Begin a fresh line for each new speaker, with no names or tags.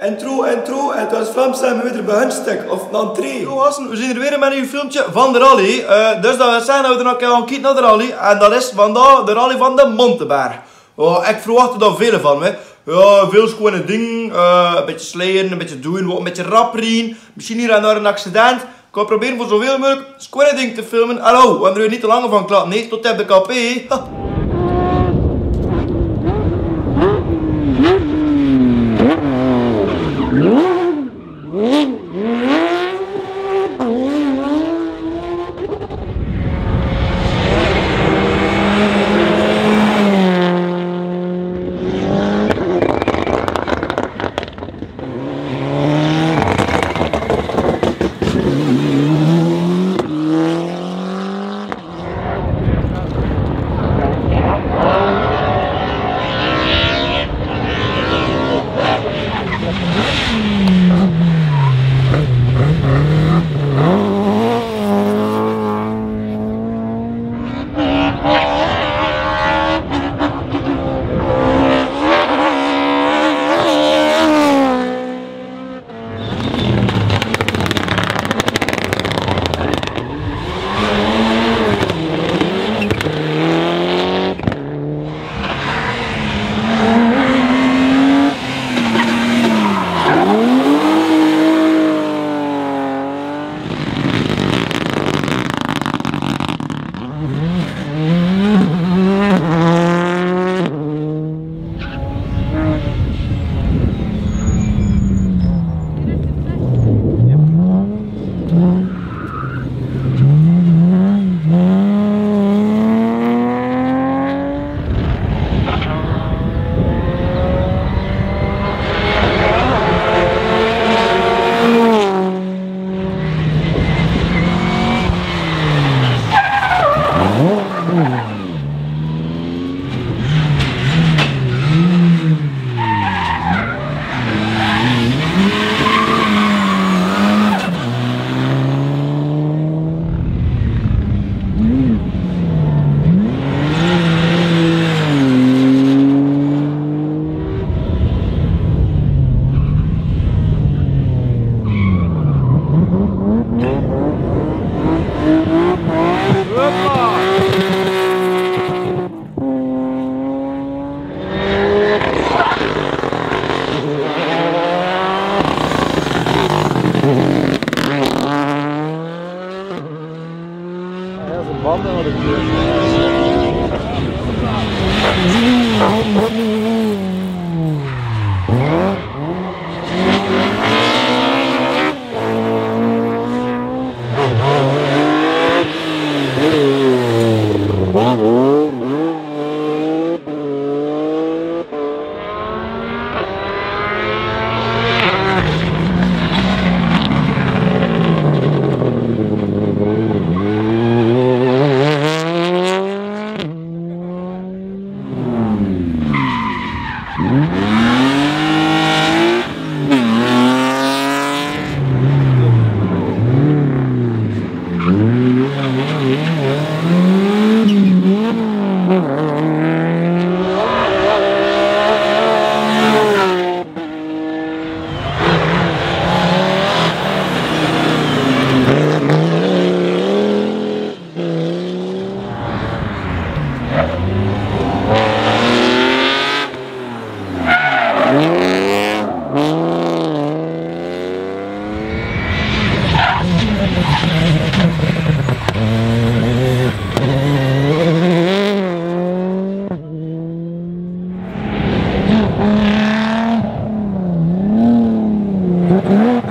Intro, en het was Vlaams zijn we weer bij hun stuk, of een entree.
Yo gasten, we zijn er weer met een filmpje van de rally. Dus dat wil zeggen dat we er nog gaan kijken naar de rally. En dat is vandaag de rally van de Monteberg. Ik verwacht er dan veel van me. Ja, veel schone dingen. Een beetje slijden, een beetje doen, een beetje rap rijden. Misschien hier en daar een accident. Ik ga proberen voor zoveel mogelijk schone dingen te filmen. Hallo, we hebben er niet te lang van klaar. Nee, tot heb de KP. Banden wat ik
Mm-hmm.